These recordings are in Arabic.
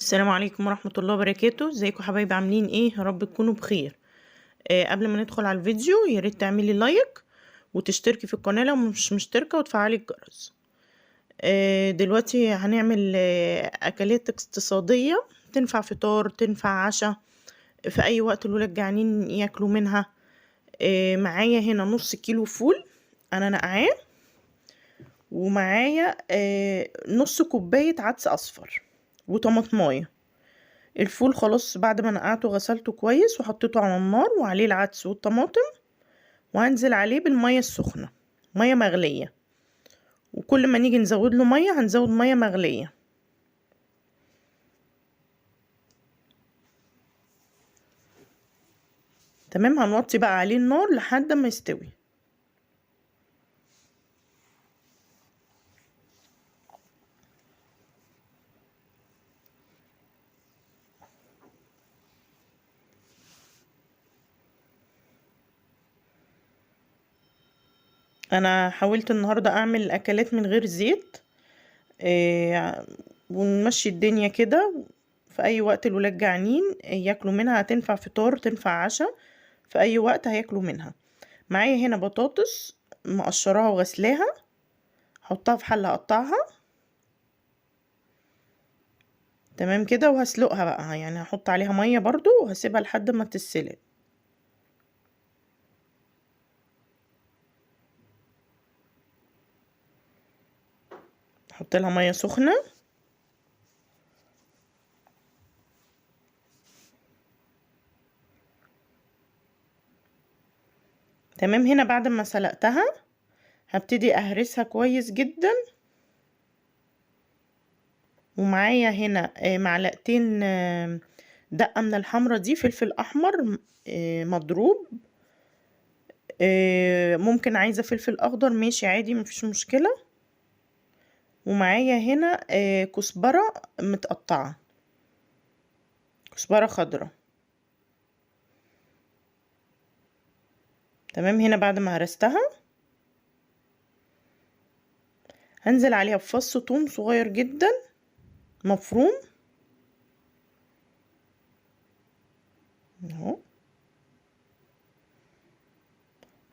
السلام عليكم ورحمة الله وبركاته. ازيكم حبايبي؟ عاملين ايه؟ يا رب تكونوا بخير. قبل ما ندخل على الفيديو يا ريت تعملي لايك وتشتركي في القناة لو مش مشتركة وتفعلي الجرس. دلوقتي هنعمل اكلات اقتصادية تنفع فطار، تنفع عشاء، في اي وقت الولاد جعانين ياكلوا منها. معايا هنا نص كيلو فول انا نقعاه، ومعايا نص كوباية عدس اصفر وطماطمايه. الفول خلاص بعد ما نقعته غسلته كويس وحطيته على النار وعليه العدس والطماطم، وهنزل عليه بالمية السخنة، مية مغلية. وكل ما نيجي نزود له مية هنزود مية مغلية. تمام، هنوطي بقى عليه النار لحد ما يستوي. انا حاولت النهاردة اعمل اكلات من غير زيت، ونمشي الدنيا كده. في اي وقت الولاد جعانين ياكلوا منها، هتنفع فطار تنفع عشاء، في اي وقت هياكلوا منها. معايا هنا بطاطس مقشراها وغسلاها، حطها في حلة اقطعها. تمام كده، وهسلقها بقى، يعني هحط عليها مية برضو وهسيبها لحد ما تتسلق. احط لها مية سخنة. تمام، هنا بعد ما سلقتها هبتدي اهرسها كويس جدا. ومعايا هنا معلقتين دقة من الحمرة دي، فلفل احمر مضروب. ممكن عايزة فلفل اخضر ماشي عادي مفيش مشكلة. ومعايا هنا كزبرة متقطعة، كزبرة خضرة. تمام، هنا بعد ما هرستها هنزل عليها بفص ثوم صغير جدا مفروم اهو.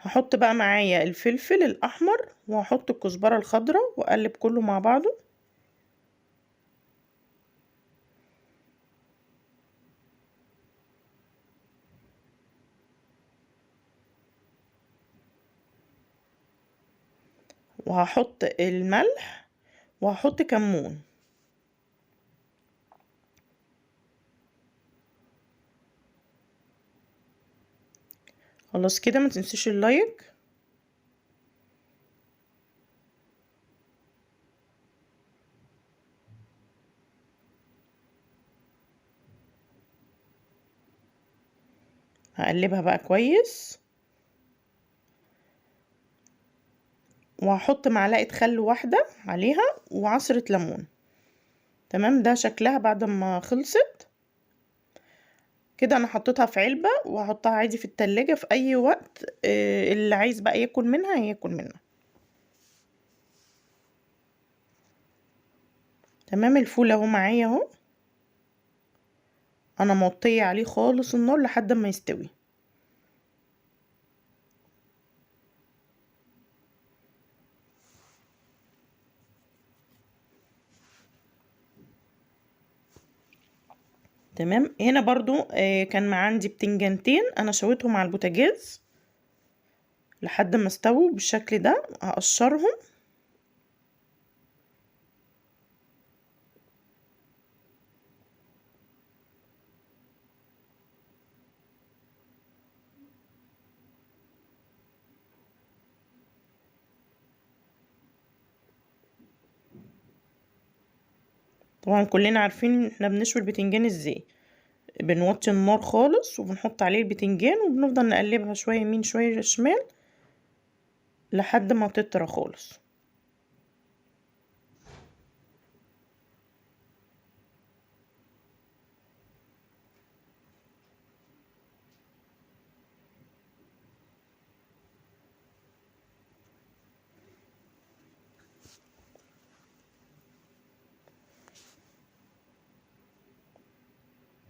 هحط بقى معايا الفلفل الاحمر وهحط الكزبره الخضراء واقلب كله مع بعضه. وهحط الملح وهحط كمون. خلاص كده، ما تنسيش اللايك. هقلبها بقى كويس، وهحط معلقه خل واحده عليها وعصره ليمون. تمام، ده شكلها بعد ما خلصت كده. انا حطيتها في علبه وهحطها عادي في التلاجة في اي وقت اللي عايز بقى ياكل منها ياكل منها. تمام، الفول اهو معايا اهو. انا موطيه عليه خالص النار لحد ما يستوي. تمام، هنا برضو كان عندي بتنجانتين انا شويتهم على البوتاجاز لحد ما استووا بالشكل ده. هقشرهم. طبعا كلنا عارفين احنا بنشوي البتنجان ازاي. بنوطي النار خالص وبنحط عليه البتنجان وبنفضل نقلبها شوية يمين شوية شمال لحد ما تطرى خالص.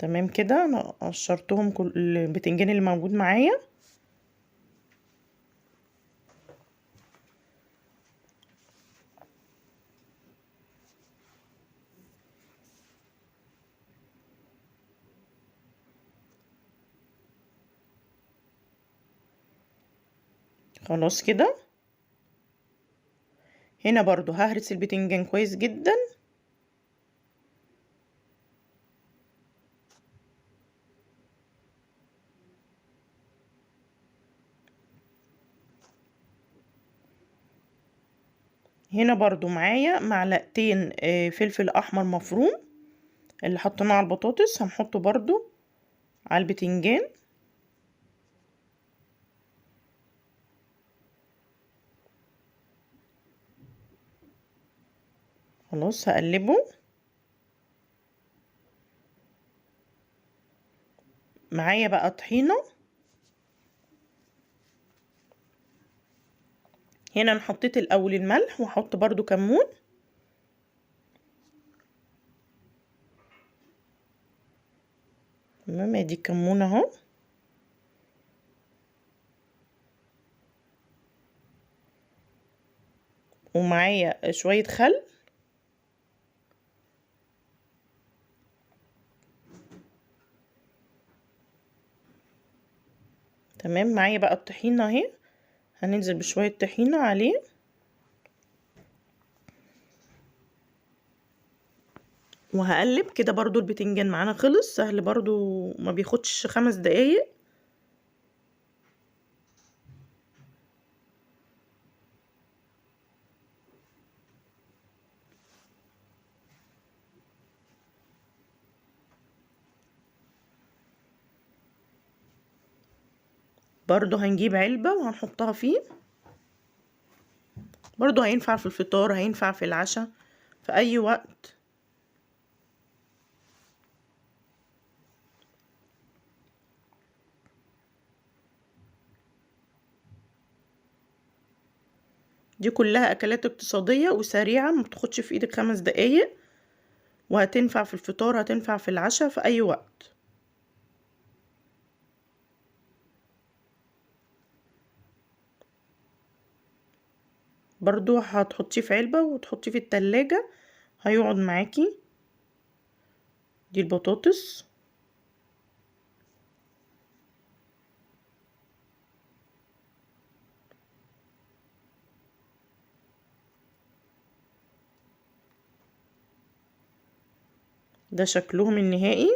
تمام كده انا قشرتهم كل البتنجان اللي موجود معايا. خلاص كده. هنا برضو ههرس البتنجان كويس جدا. هنا برضو معايا معلقتين فلفل احمر مفروم اللي حطيناه على البطاطس هنحطه برضو على البتنجان. خلاص هقلبه. معايا بقى طحينة. هنا انا حطيت الاول الملح وهحط برضو كمون. تمام ادي الكمون اهو. ومعايا شوية خل. تمام معايا بقى الطحينة اهي. هننزل بشوية طحينة عليه. وهقلب كده برضو. البتنجان معانا خلص سهل برضو ما بياخدش 5 دقايق. برضو هنجيب علبة وهنحطها فيه. برضو هينفع في الفطار هينفع في العشاء في اي وقت. دي كلها اكلات اقتصادية وسريعة ما بتاخدش في ايدك 5 دقايق. وهتنفع في الفطار هتنفع في العشاء في اي وقت. برضو هتحطيه في علبة وتحطيه في التلاجة هيقعد معاكي. دي البطاطس. ده شكلهم النهائي.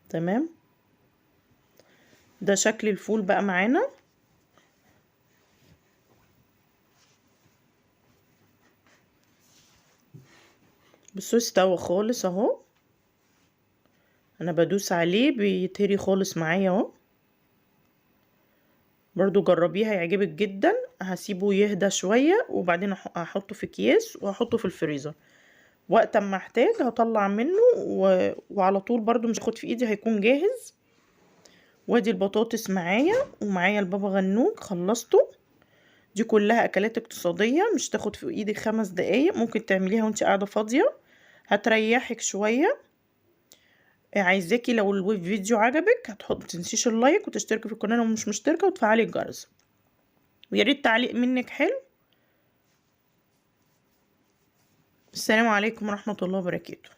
تمام. ده شكل الفول بقى معانا. بصوا استوى خالص اهو. انا بدوس عليه بيتهري خالص معايا اهو. برضو جربيه هيعجبك جدا. هسيبه يهدى شوية وبعدين هحطه في اكياس وهحطه في الفريزر. وقت ما احتاج هطلع منه وعلى طول برضو مش هاخد في ايدي هيكون جاهز. وادي البطاطس معايا ومعايا البابا غنوج خلصته. دي كلها اكلات اقتصادية مش تاخد في ايدك 5 دقايق. ممكن تعمليها وانت قاعدة فاضية هتريحك شوية. عايزاكي لو الفيديو عجبك متنسيش اللايك وتشتركي في القناة لو مش مشتركة وتفعلي الجرس. ويا ريت تعليق منك حلو. السلام عليكم ورحمة الله وبركاته.